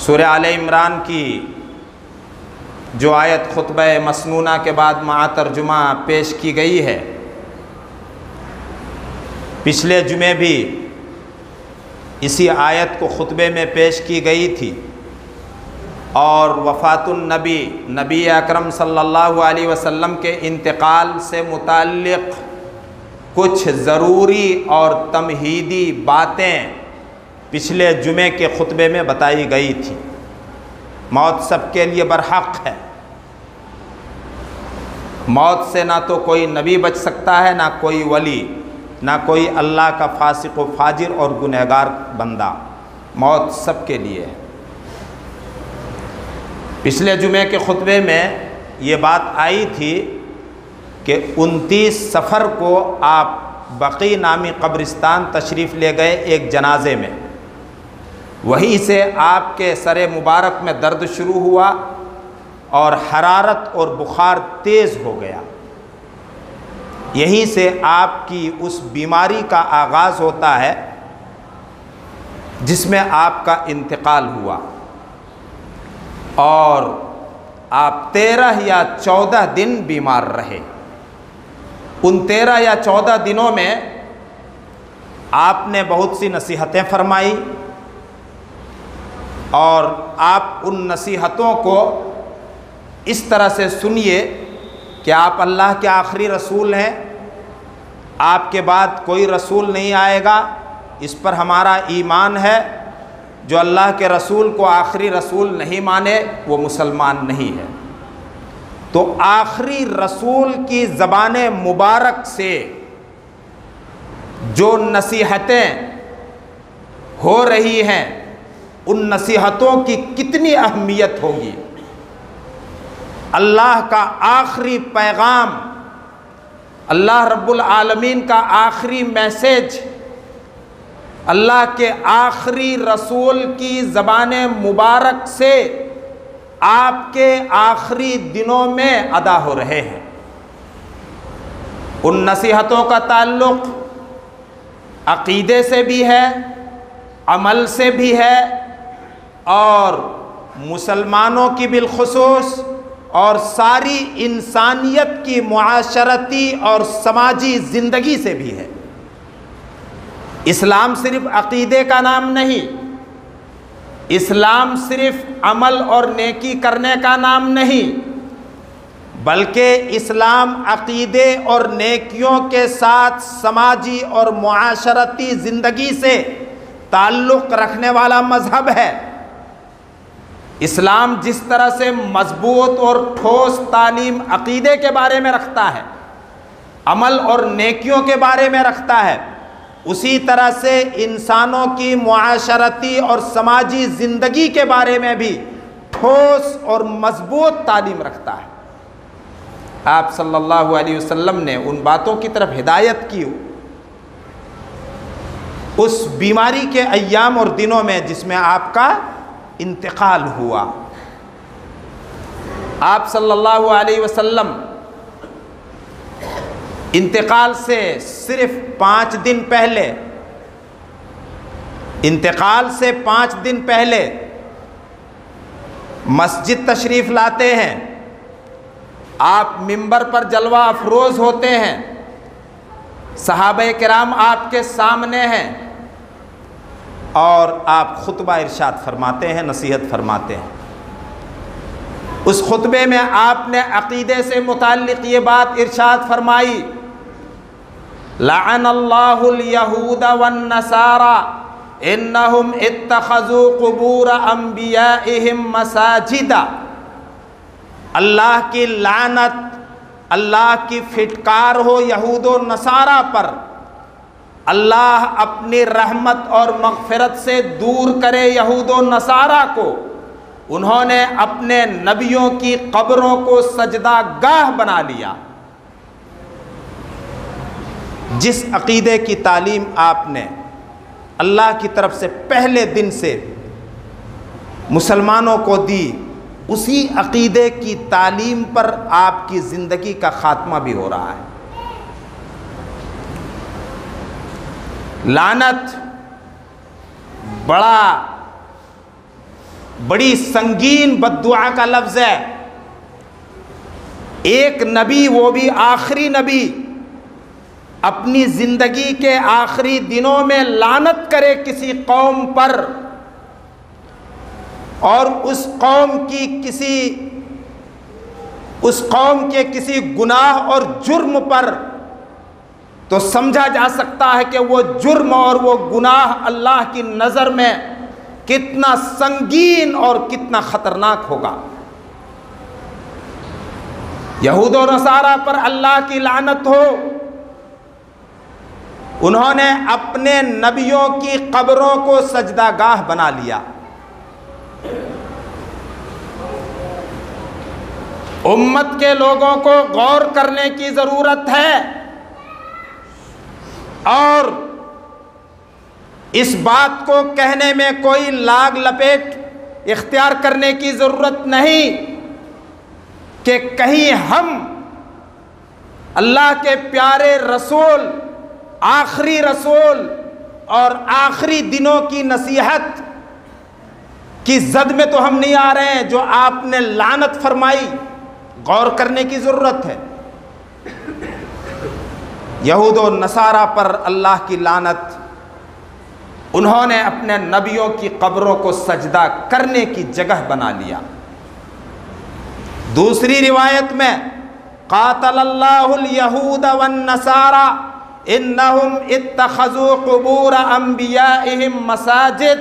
सूरह आले इमरान की जो आयत खुतबा मसनूना के बाद मा तर्जुमा पेश की गई है, पिछले जुमे भी इसी आयत को खुतबे में पेश की गई थी और वफ़ातुन नबी नबी अकरम सल्लल्लाहु अलैहि वसल्लम के इंतकाल से मुताल्लिक़ कुछ ज़रूरी और तमहीदी बातें पिछले जुमे के खुतबे में बताई गई थी। मौत सबके लिए बरहक़ है। मौत से ना तो कोई नबी बच सकता है, ना कोई वली, ना कोई अल्लाह का फासिक व फाजिर और गुनहगार बंदा। मौत सबके लिए है। पिछले जुमे के खुतबे में ये बात आई थी कि 29 सफ़र को आप बक़ी नामी कब्रिस्तान तशरीफ़ ले गए एक जनाजे में। वहीं से आपके सरे मुबारक में दर्द शुरू हुआ और हरारत और बुखार तेज़ हो गया। यहीं से आपकी उस बीमारी का आगाज़ होता है जिसमें आपका इंतकाल हुआ और आप 13 या 14 दिन बीमार रहे। उन 13 या 14 दिनों में आपने बहुत सी नसीहतें फरमाई और आप उन नसीहतों को इस तरह से सुनिए कि आप अल्लाह के आखिरी रसूल हैं, आपके बाद कोई रसूल नहीं आएगा, इस पर हमारा ईमान है। जो अल्लाह के रसूल को आखिरी रसूल नहीं माने वो मुसलमान नहीं है। तो आखिरी रसूल की ज़बान मुबारक से जो नसीहतें हो रही हैं, उन नसीहतों की कितनी अहमियत होगी। अल्लाह का आखिरी पैगाम, अल्लाह रब्बुल आलमीन का आखिरी मैसेज, अल्लाह के आखिरी रसूल की ज़बान मुबारक से आपके आखिरी दिनों में अदा हो रहे हैं। उन नसीहतों का ताल्लुक़ अक़ीदे से भी है, अमल से भी है और मुसलमानों की बिलखुसूस और सारी इंसानियत की मुआशरती और समाजी ज़िंदगी से भी है। इस्लाम सिर्फ़ अक़ीदे का नाम नहीं, इस्लाम सिर्फ़ अमल और नेकी करने का नाम नहीं, बल्कि इस्लाम अक़ीदे और नेकियों के साथ समाजी और मुआशरती ज़िंदगी से ताल्लुक़ रखने वाला मज़हब है। इस्लाम जिस तरह से मजबूत और ठोस तालीम अक़ीदे के बारे में रखता है, अमल और नेकियों के बारे में रखता है, उसी तरह से इंसानों की मुआशरती और समाजी ज़िंदगी के बारे में भी ठोस और मजबूत तालीम रखता है। आप सल्लल्लाहु अलैहि वसल्लम ने उन बातों की तरफ हिदायत की उस बीमारी के अय्याम और दिनों में जिसमें आपका इंतकाल हुआ। आप सल्लल्लाहु अलैहि वसल्लम इंतकाल से सिर्फ 5 दिन पहले, इंतकाल से 5 दिन पहले मस्जिद तशरीफ़ लाते हैं। आप मिंबर पर जलवा अफरोज़ होते हैं, सहाबे किराम आपके सामने हैं और आप खुतबा इरशाद फरमाते हैं, नसीहत फरमाते हैं। उस खुतबे में आपने अक़ीदे से मुताल्लिक़ ये बात इरशाद फरमाई, लअनल्लाहुल यहूदा वन नसारा इन्नहुम इत्तखज़ू क़ुबूर अंबियाइहिम मसाजिदा। अल्लाह की लानत, अल्लाह की फिटकार हो यहूद व नसारा पर। अल्लाह अपनी रहमत और मग़फ़िरत से दूर करे यहूद व नसारा को। उन्होंने अपने नबियों की कब्रों को सजदा गाह बना लिया। जिस अक़ीदे की तालीम आपने अल्लाह की तरफ से पहले दिन से मुसलमानों को दी, उसी अक़ीदे की तालीम पर आपकी ज़िंदगी का ख़ात्मा भी हो रहा है। लानत बड़ा बड़ी संगीन बद्दुआ का लफ्ज़ है। एक नबी, वो भी आखिरी नबी, अपनी ज़िंदगी के आखिरी दिनों में लानत करे किसी कौम पर और उस कौम के किसी गुनाह और जुर्म पर, तो समझा जा सकता है कि वो जुर्म और वो गुनाह अल्लाह की नज़र में कितना संगीन और कितना ख़तरनाक होगा। यहूद और नसारा पर अल्लाह की लानत हो, उन्होंने अपने नबियों की कब्रों को सजदागाह बना लिया। उम्मत के लोगों को गौर करने की ज़रूरत है और इस बात को कहने में कोई लाग लपेट इख्तियार करने की ज़रूरत नहीं कि कहीं हम अल्लाह के प्यारे रसूल, आखिरी रसूल और आखिरी दिनों की नसीहत की जद में तो हम नहीं आ रहे हैं जो आपने लानत फरमाई। गौर करने की ज़रूरत है। यहूद और नसारा पर अल्लाह की लानत, उन्होंने अपने नबियों की कब्रों को सजदा करने की जगह बना लिया। दूसरी रिवायत में क़ातलल्लाहुल यहूद वन नसारा इन्नहुम इत्तखज़ू क़ुबूर अंबियाइहिम मसाजिद।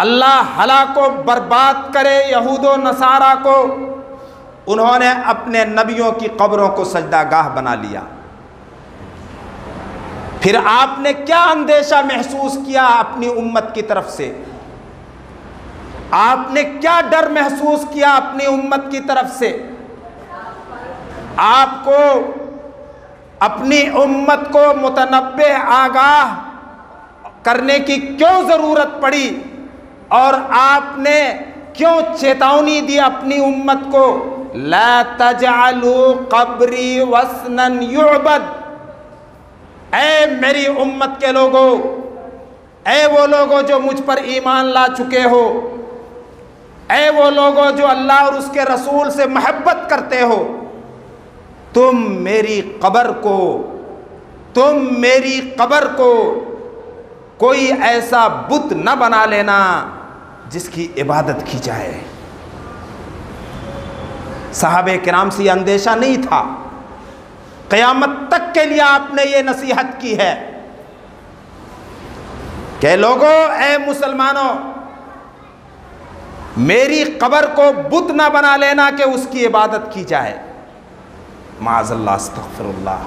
अल्लाह हलाको बर्बाद करे यहूद और नसारा को, उन्होंने अपने नबियों की कब्रों को सजदागाह बना लिया। फिर आपने क्या अंदेशा महसूस किया अपनी उम्मत की तरफ से? आपने क्या डर महसूस किया अपनी उम्मत की तरफ से? आपको अपनी उम्मत को मुतनब्बे आगाह करने की क्यों ज़रूरत पड़ी और आपने क्यों चेतावनी दी अपनी उम्मत को? ला तजअलू कब्री वसनन युअबद। ऐ मेरी उम्मत के लोगों, ऐ वो लोगों जो मुझ पर ईमान ला चुके हो, ऐ वो लोगों जो अल्लाह और उसके रसूल से मोहब्बत करते हो, तुम मेरी कब्र को कोई ऐसा बुत न बना लेना जिसकी इबादत की जाए। सहाबे किराम से यह अंदेशा नहीं था। क़यामत तक के लिए आपने ये नसीहत की है कि लोगों, ऐ मुसलमानों, मेरी कब्र को बुत ना बना लेना कि उसकी इबादत की जाए। माज़अल्लाह, अस्तग़फिरुल्लाह।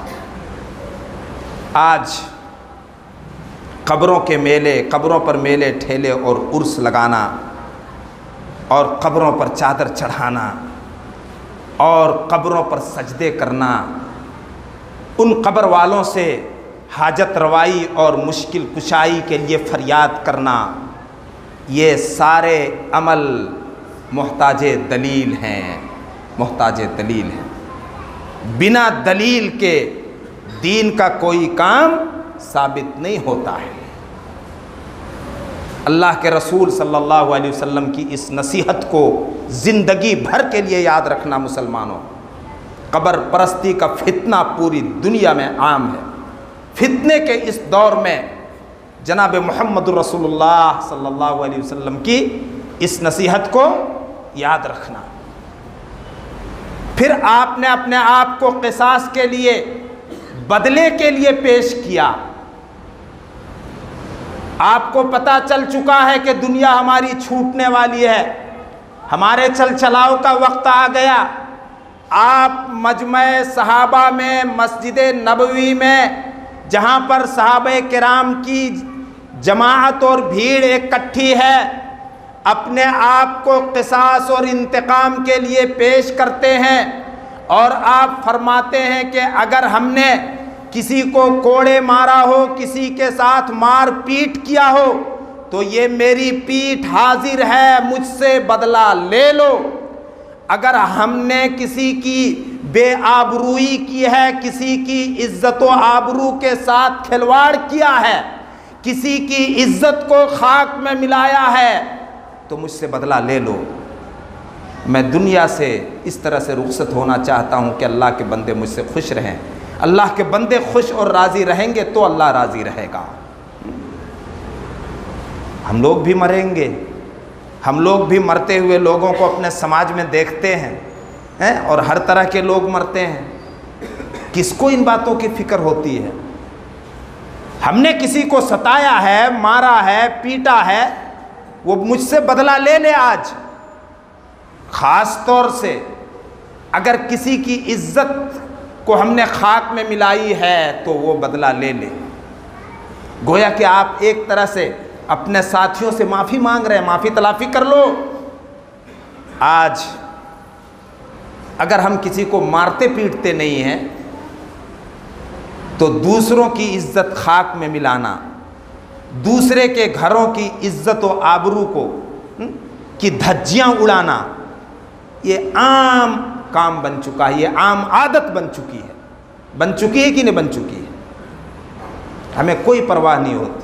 आज कब्रों के मेले, कब्रों पर मेले ठेले और उर्स लगाना और कब्रों पर चादर चढ़ाना और कब्रों पर सजदे करना, उन कब्र वालों से हाजत रवाई और मुश्किल कुशाई के लिए फरियाद करना, ये सारे अमल मोहताजे दलील हैं, मोहताजे दलील हैं। बिना दलील के दीन का कोई काम साबित नहीं होता है। अल्लाह के रसूल सल्लल्लाहु अलैहि वसल्लम की इस नसीहत को ज़िंदगी भर के लिए याद रखना मुसलमानों। कब्र परस्ती का फितना पूरी दुनिया में आम है। फितने के इस दौर में जनाब मोहम्मद रसूलुल्लाह सल्लल्लाहु अलैहि वसल्लम की इस नसीहत को याद रखना। फिर आपने अपने आप को क़िसास के लिए, बदले के लिए पेश किया। आपको पता चल चुका है कि दुनिया हमारी छूटने वाली है, हमारे चल चलाव का वक्त आ गया। आप मजमे सहाबा में, मस्जिद नबवी में, जहाँ पर सहाबे किराम की जमाअत और भीड़ इकट्ठी है, अपने आप को क़िसास और इंतकाम के लिए पेश करते हैं और आप फरमाते हैं कि अगर हमने किसी को कोड़े मारा हो, किसी के साथ मार पीट किया हो, तो ये मेरी पीठ हाजिर है, मुझसे बदला ले लो। अगर हमने किसी की बेआबरूई की है, किसी की इज्जत व आबरू के साथ खिलवाड़ किया है, किसी की इज्जत को खाक में मिलाया है तो मुझसे बदला ले लो। मैं दुनिया से इस तरह से रुखसत होना चाहता हूँ कि अल्लाह के बंदे मुझसे खुश रहें। अल्लाह के बंदे खुश और राज़ी रहेंगे तो अल्लाह राज़ी रहेगा। हम लोग भी मरेंगे, हम लोग भी मरते हुए लोगों को अपने समाज में देखते हैं और हर तरह के लोग मरते हैं। किसको इन बातों की फिक्र होती है? हमने किसी को सताया है, मारा है, पीटा है, वो मुझसे बदला ले ले। आज ख़ास तौर से अगर किसी की इज्जत को हमने खाक में मिलाई है तो वो बदला ले ले। गोया कि आप एक तरह से अपने साथियों से माफ़ी मांग रहे हैं, माफ़ी तलाफ़ी कर लो। आज अगर हम किसी को मारते पीटते नहीं हैं तो दूसरों की इज्जत खाक में मिलाना, दूसरे के घरों की इज्जत व आबरू को की धज्जियाँ उड़ाना, ये आम काम बन चुका है, ये आम आदत बन चुकी है। बन चुकी है कि नहीं बन चुकी है? हमें कोई परवाह नहीं होती।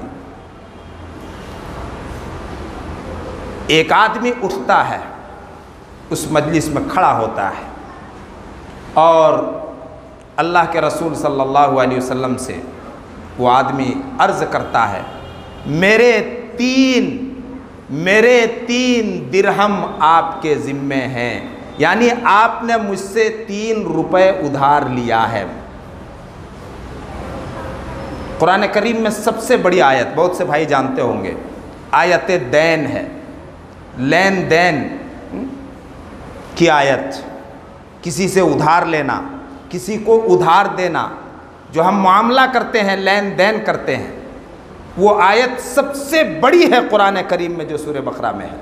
एक आदमी उठता है, उस मजलिस में खड़ा होता है और अल्लाह के रसूल सल्लल्लाहु अलैहि वसल्लम से वो आदमी अर्ज़ करता है, मेरे तीन दिरहम आपके ज़िम्मे हैं, यानी आपने मुझसे 3 रुपए उधार लिया है। कुरान करीम में सबसे बड़ी आयत, बहुत से भाई जानते होंगे, आयत दैन है, लेन देन की आयत। किसी से उधार लेना, किसी को उधार देना, जो हम मामला करते हैं, लेन देन करते हैं, वो आयत सबसे बड़ी है कुरान करीम में जो सूरह बकरा में है।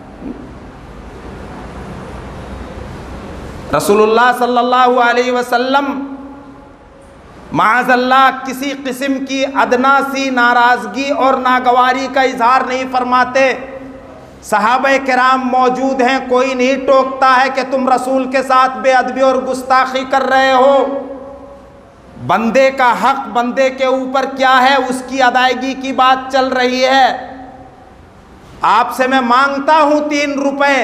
रसूलुल्लाह सल्लल्लाहु अलैहि वसल्लम माअज़ल्लाह किसी किस्म की अदना सी नाराज़गी और नागवारी का इजहार नहीं फरमाते। सहाबे किराम मौजूद हैं, कोई नहीं टोकता है कि तुम रसूल के साथ बेअदबी और गुस्ताखी कर रहे हो। बंदे का हक बंदे के ऊपर क्या है, उसकी अदायगी की बात चल रही है। आपसे मैं मांगता हूं 3 रुपए।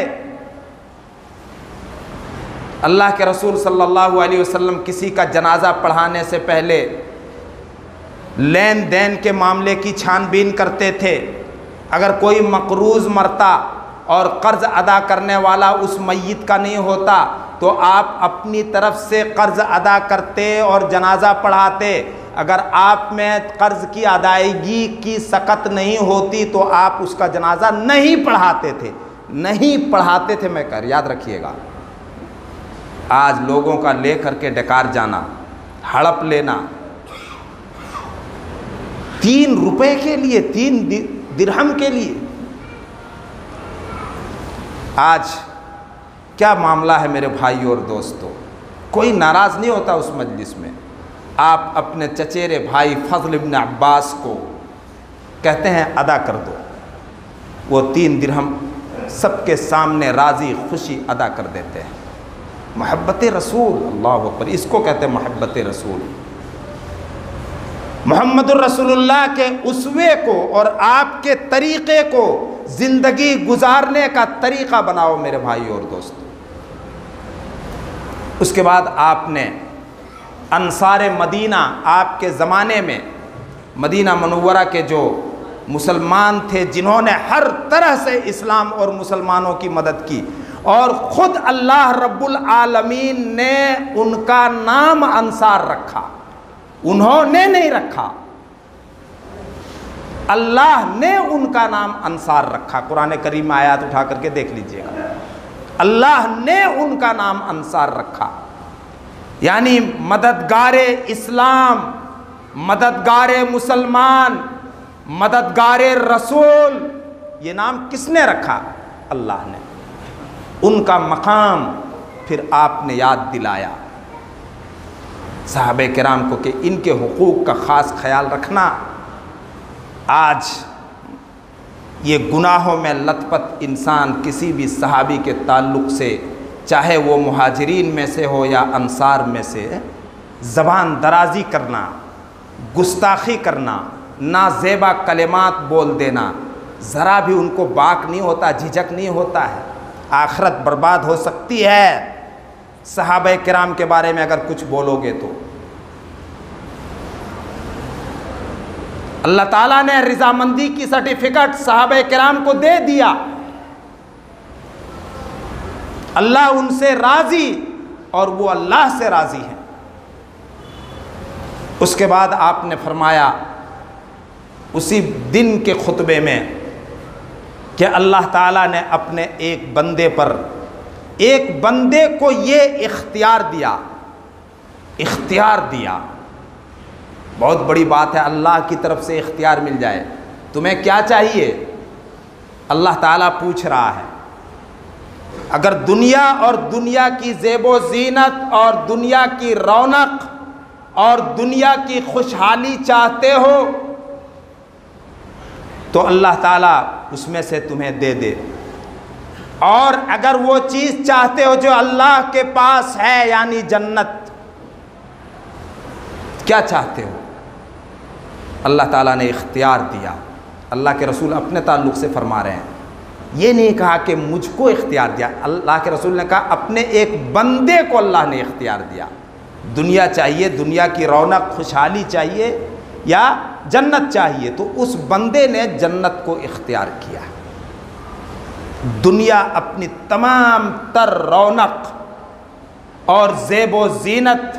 अल्लाह के रसूल सल्लल्लाहु अलैहि वसल्लम किसी का जनाजा पढ़ाने से पहले लेन देन के मामले की छानबीन करते थे। अगर कोई मकरूज़ मरता और कर्ज़ अदा करने वाला उस मय्यत का नहीं होता तो आप अपनी तरफ से कर्ज़ अदा करते और जनाजा पढ़ाते। अगर आप में कर्ज़ की अदायगी की सकत नहीं होती तो आप उसका जनाजा नहीं पढ़ाते थे, नहीं पढ़ाते थे। मैं कर याद रखिएगा, आज लोगों का ले करके डकार जाना, हड़प लेना 3 रुपए के लिए, 3 दिरहम के लिए। आज क्या मामला है मेरे भाई और दोस्तों? कोई नाराज़ नहीं होता उस मजलिस में। आप अपने चचेरे भाई फज़ल इब्न अब्बास को कहते हैं अदा कर दो, वो 3 दिरहम सबके सामने राज़ी खुशी अदा कर देते हैं। मोहब्बत रसूल, अल्लाह अकबर, इसको कहते हैं मोहब्बत रसूल। मोहम्मदुर रसूलुल्लाह के उसवे को और आपके तरीक़े को ज़िंदगी गुजारने का तरीक़ा बनाओ मेरे भाई और दोस्तों। उसके बाद आपने अंसार मदीना, आपके ज़माने में मदीना मुनव्वरा के जो मुसलमान थे जिन्होंने हर तरह से इस्लाम और मुसलमानों की मदद की, और ख़ुद अल्लाह रब्बुल आलमीन ने उनका नाम अंसार रखा, उन्होंने नहीं रखा, अल्लाह ने उनका नाम अंसार रखा। कुरान करीम में आयत उठा करके देख लीजिएगा, अल्लाह ने उनका नाम अंसार रखा, यानी मददगारे इस्लाम, मददगारे मुसलमान, मददगारे रसूल। ये नाम किसने रखा? अल्लाह ने। उनका मकाम फिर आपने याद दिलाया सहाबे किराम को कि इनके हुकूक का ख़ास ख्याल रखना। आज ये गुनाहों में लथपथ इंसान किसी भी सहाबी के ताल्लुक़ से, चाहे वो मुहाजिरीन में से हो या अंसार में से, ज़बान दराज़ी करना, गुस्ताखी करना, नाजेबा कलिमात बोल देना, ज़रा भी उनको बाक नहीं होता, झिझक नहीं होता है। आखिरत बर्बाद हो सकती है सहाबा किराम के बारे में अगर कुछ बोलोगे तो। अल्लाह ताला ने रिजामंदी की सर्टिफिकेट सहाबा किराम को दे दिया, अल्लाह उनसे राजी और वो अल्लाह से राजी है। उसके बाद आपने फरमाया उसी दिन के खुतबे में कि अल्लाह ताला ने अपने एक बंदे को ये इख्तियार दिया। बहुत बड़ी बात है, अल्लाह की तरफ से इख्तियार मिल जाए। तुम्हें क्या चाहिए? अल्लाह ताला पूछ रहा है। अगर दुनिया और दुनिया की ज़ेबो ज़ीनत और दुनिया की रौनक और दुनिया की खुशहाली चाहते हो तो अल्लाह ताला उसमें से तुम्हें दे दे, और अगर वो चीज़ चाहते हो जो अल्लाह के पास है यानी जन्नत, क्या चाहते हो? अल्लाह ताला ने इख्तियार दिया। अल्लाह के रसूल अपने ताल्लुक़ से फरमा रहे हैं, ये नहीं कहा कि मुझको इख्तियार दिया, अल्लाह के रसूल ने कहा अपने एक बंदे को अल्लाह ने इख्तियार दिया। दुनिया चाहिए, दुनिया की रौनक खुशहाली चाहिए या जन्नत चाहिए, तो उस बंदे ने जन्नत को इख्तियार किया। दुनिया अपनी तमाम तर रौनक और ज़ेबो ज़ीनत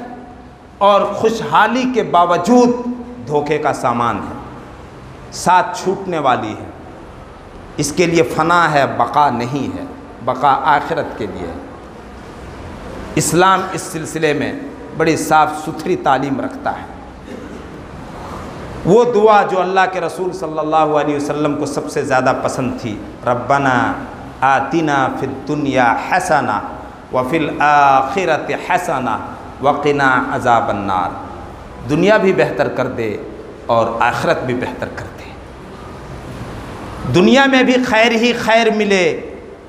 और खुशहाली के बावजूद धोखे का सामान है, साथ छूटने वाली है। इसके लिए फ़ना है, बका नहीं है, बका आखिरत के लिए। इस्लाम इस सिलसिले में बड़ी साफ़ सुथरी तालीम रखता है। वो दुआ जो अल्लाह के रसूल सल्लल्लाहु अलैहि वसल्लम को सबसे ज़्यादा पसंद थी, रब्बना आतिना फिद दुनिया हसना व फिल आखिरत हसना वक़िना अज़ाबन नार। दुनिया भी बेहतर कर दे और आखिरत भी बेहतर कर दे। दुनिया में भी खैर ही खैर मिले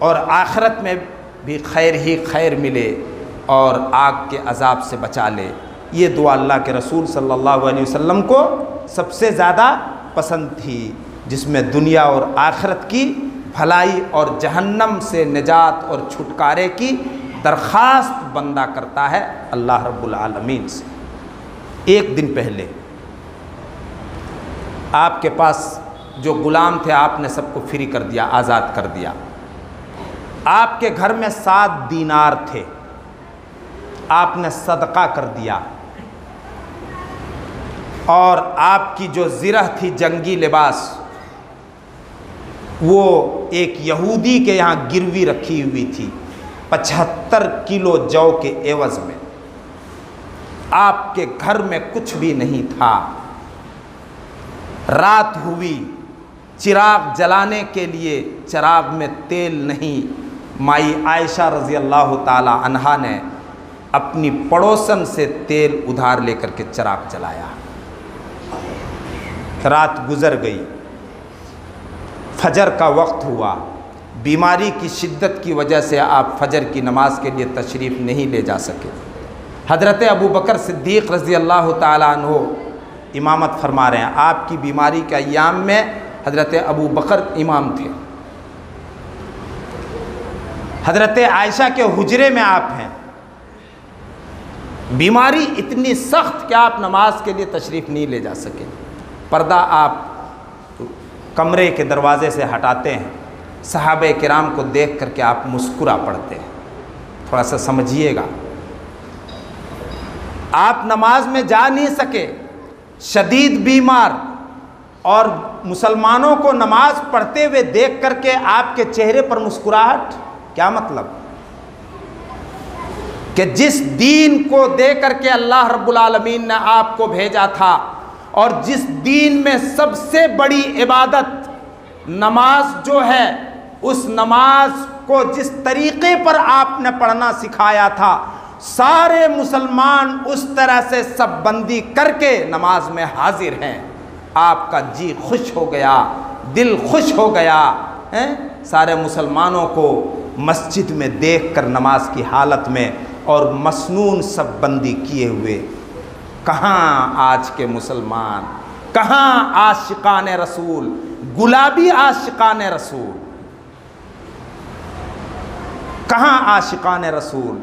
और आखिरत में भी खैर ही खैर मिले और आग के अज़ाब से बचा ले। ये दुआ अल्लाह के रसूल सल्लल्लाहु अलैहि वसल्लम को सबसे ज़्यादा पसंद थी, जिसमें दुनिया और आखिरत की भलाई और जहन्नम से निजात और छुटकारे की दरख्वास्त बंदा करता है अल्लाह रब्बुल आलमीन से। एक दिन पहले आपके पास जो गुलाम थे आपने सबको फ्री कर दिया, आज़ाद कर दिया। आपके घर में 7 दीनार थे, आपने सदका कर दिया। और आपकी जो ज़िरह थी जंगी लिबास, वो एक यहूदी के यहाँ गिरवी रखी हुई थी 75 किलो जौ के एवज़ में। आपके घर में कुछ भी नहीं था। रात हुई, चिराग जलाने के लिए चिराग में तेल नहीं। माई आयशा रज़ी अल्लाह ताला अन्हा ने अपनी पड़ोसन से तेल उधार लेकर के चिराग जलाया। रात गुजर गई, फजर का वक्त हुआ। बीमारी की शिद्दत की वजह से आप फजर की नमाज के लिए तशरीफ़ नहीं ले जा सके। हज़रत अबू बकर सिद्दीक़ रज़ी अल्लाह ताला अन्हो इमामत फरमा रहे हैं। आपकी बीमारी के अय्याम में हज़रत अबू बकर इमाम थे। हज़रत आयशा के हुजरे में आप हैं। बीमारी इतनी सख्त कि आप नमाज के लिए तशरीफ़ नहीं ले जा सके। पर्दा आप कमरे के दरवाज़े से हटाते हैं, सहाबे किराम को देख करके आप मुस्कुरा पड़ते हैं। थोड़ा सा समझिएगा। आप नमाज में जा नहीं सके, शदीद बीमार, और मुसलमानों को नमाज पढ़ते हुए देख करके आपके चेहरे पर मुस्कुराहट। क्या मतलब? कि जिस दीन को दे करके अल्लाह रब्बुल आलमीन ने आपको भेजा था और जिस दीन में सबसे बड़ी इबादत नमाज जो है, उस नमाज को जिस तरीक़े पर आपने पढ़ना सिखाया था, सारे मुसलमान उस तरह से सब बंदी करके नमाज में हाजिर हैं। आपका जी खुश हो गया, दिल खुश हो गया है। सारे मुसलमानों को मस्जिद में देखकर नमाज की हालत में और मसनून सब बंदी किए हुए। कहाँ आज के मुसलमान, कहाँ आशिकान रसूल, गुलाबी आशिकान रसूल, कहाँ आशिकान रसूल।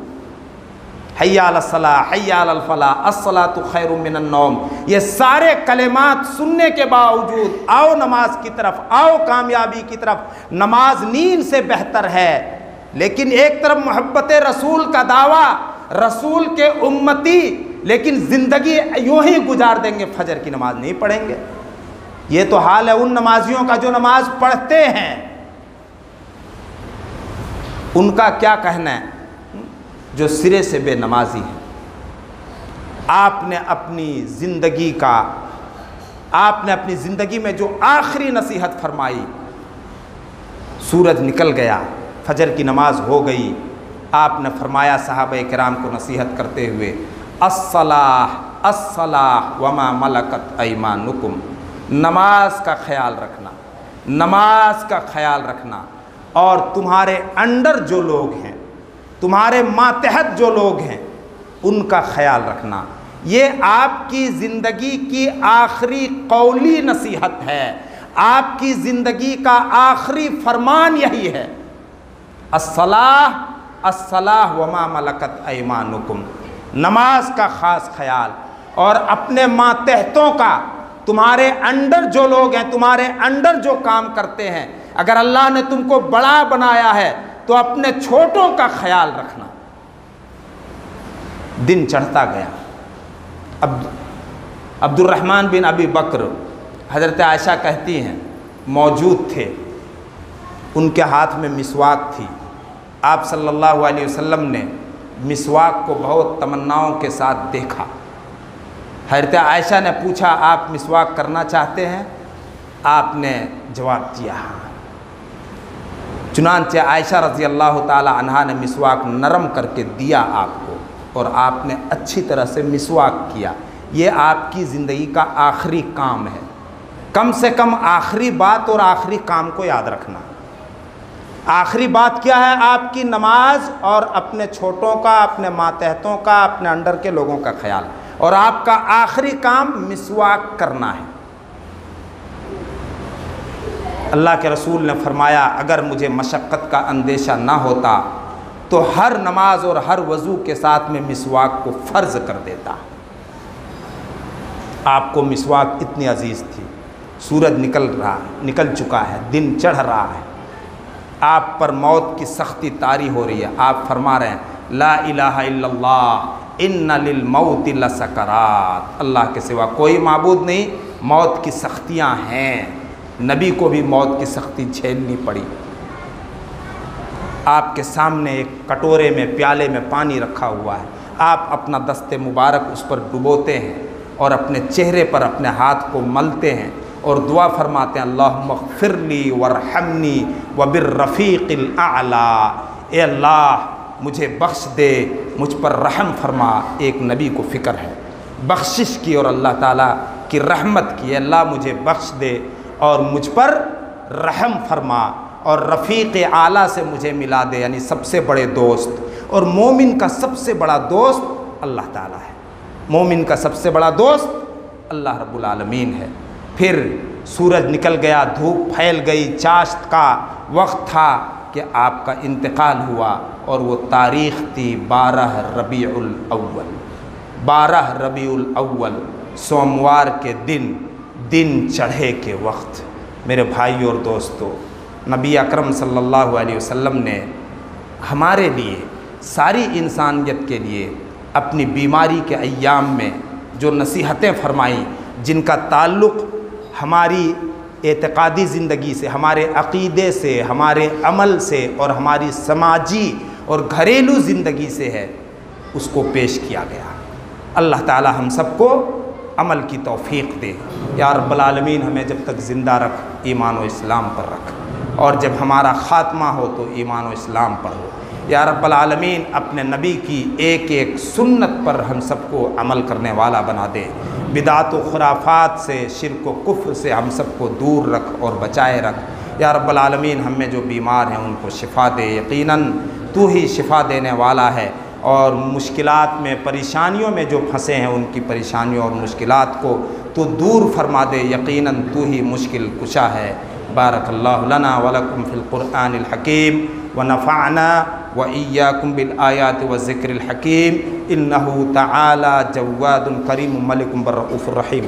हय्या अल सलाह, हय्या अल फलाह, अस्सलातु खैरुम मिनन नौम, ये सारे कलेमात सुनने के बावजूद आओ नमाज की तरफ, आओ कामयाबी की तरफ। नमाज नींद से बेहतर है, लेकिन एक तरफ मोहब्बत रसूल का दावा, रसूल के उम्मती, लेकिन ज़िंदगी यूँ ही गुजार देंगे, फजर की नमाज नहीं पढ़ेंगे। ये तो हाल है उन नमाजियों का जो नमाज पढ़ते हैं, उनका क्या कहना है जो सिरे से बेनमाजी है। आपने अपनी ज़िंदगी में जो आखिरी नसीहत फरमाई, सूरज निकल गया, फजर की नमाज हो गई, आपने फरमाया सहाबा किराम को नसीहत करते हुए, अस्सलाह अस्सलाह वमा मलकत ऐमानुकुम, नमाज का ख्याल रखना, नमाज का ख्याल रखना, और तुम्हारे अंडर जो लोग हैं, तुम्हारे मातहत जो लोग हैं, उनका ख्याल रखना। ये आपकी ज़िंदगी की आखिरी कौली नसीहत है, आपकी ज़िंदगी का आखिरी फरमान यही है, अस्सलाह अस्सलाह वमा मलकत ऐमानुकुम, नमाज का ख़ास ख्याल, और अपने मातहतों का, तुम्हारे अंडर जो लोग हैं, तुम्हारे अंडर जो काम करते हैं, अगर अल्लाह ने तुमको बड़ा बनाया है तो अपने छोटों का ख्याल रखना। दिन चढ़ता गया, अब्दुर्रहमान बिन अबी बकर, हज़रत आयशा कहती हैं, मौजूद थे, उनके हाथ में मिसवाक थी। आप सल्लल्लाहु अलैहि वसल्लम ने मिसवाक को बहुत तमन्नाओं के साथ देखा। हज़रत आयशा ने पूछा, आप मिसवाक करना चाहते हैं? आपने जवाब दिया हाँ। चुनांचे आयशा रज़ी अल्लाह ताला अन्हा ने मिसवाक नरम करके दिया आपको, और आपने अच्छी तरह से मिसवाक किया। ये आपकी ज़िंदगी का आखिरी काम है। कम से कम आखिरी बात और आखिरी काम को याद रखना। आखिरी बात क्या है? आपकी नमाज और अपने छोटों का, अपने मातहतों का, अपने अंडर के लोगों का ख्याल, और आपका आखिरी काम मिसवाक करना है। अल्लाह के रसूल ने फरमाया, अगर मुझे मशक्क़त का अंदेशा ना होता तो हर नमाज और हर वज़ू के साथ में मिसवाक को फ़र्ज़ कर देता। आपको मिसवाक इतनी अजीज़ थी। सूरज निकल चुका है, दिन चढ़ रहा है, आप पर मौत की सख्ती तारी हो रही है। आप फरमा रहे हैं, ला इलाहा इल्लल्लाह इन्ना लिल मौति लसकरात, अल्लाह के सिवा कोई माबूद नहीं, मौत की सख्तियाँ हैं। नबी को भी मौत की सख्ती झेलनी पड़ी। आपके सामने एक कटोरे में, प्याले में पानी रखा हुआ है, आप अपना दस्ते मुबारक उस पर डुबोते हैं और अपने चेहरे पर अपने हाथ को मलते हैं और दुआ फरमाते हैं, अल्लाहुम्मा ग़फ़िरली वरहमनी वबिर्रफ़ीक़िल आला, ए अल्लाह मुझे बख्श दे, मुझ पर रहम फरमा। एक नबी को फ़िक्र है बख्शिश की और अल्लाह ताला की रहमत की, अल्लाह मुझे बख्श दे और मुझ पर रहम फरमा, और रफ़ीक़ आला से मुझे मिला दे, यानी सबसे बड़े दोस्त। और मोमिन का सबसे बड़ा दोस्त अल्लाह ताला है, मोमिन का सबसे बड़ा दोस्त अल्लाह रब्बुल आलमीन है। फिर सूरज निकल गया, धूप फैल गई, चाश्त का वक्त था कि आपका इंतकाल हुआ, और वो तारीख़ थी 12 रबीउल अव्वल। 12 रबीउल अव्वल सोमवार के दिन चढ़े के वक्त। मेरे भाइयों और दोस्तों, नबी अकरम सल्लल्लाहु अलैहि वसल्लम ने हमारे लिए, सारी इंसानियत के लिए अपनी बीमारी के अय्याम में जो नसीहतें फरमाई, जिनका ताल्लुक़ हमारी एतक़ादी ज़िंदगी से, हमारे अक़ीदे से, हमारे अमल से और हमारी समाजी और घरेलू ज़िंदगी से है, उसको पेश किया गया। अल्लाह ताला हम सबको अमल की तौफ़ीक़ दे। या रब्बल आलमीन हमें जब तक ज़िंदा रख, ईमान और इस्लाम पर रख, और जब हमारा ख़ात्मा हो तो ईमान और इस्लाम पर हो। या रब्बल आलमीन अपने नबी की एक एक सुन्नत पर हम सबको अमल करने वाला बना दे। बिदात व खुराफात से, शिर्क व कुफ्र से हम सबको दूर रख और बचाए रख। या रब्बल आलमीन हम में जो बीमार हैं उनको शिफ़ा दे, यकीनन तू ही शिफ़ा देने वाला है, और मुश्किलात में, परेशानियों में जो फंसे हैं उनकी परेशानियों और मुश्किलात को तो दूर फरमा दे। यकीनन तू ही मुश्किल कुशा है। बारकल्लाहु लना व लकुम फिल कुरआनिल हकीम व नफ़अना व इय्याकुम बिल आयाति व ज़िक्रिल हकीम। इन्नहु तआला जव्वादुन करीमुम मलिकुम बर्रऊफ़ुर रहीम।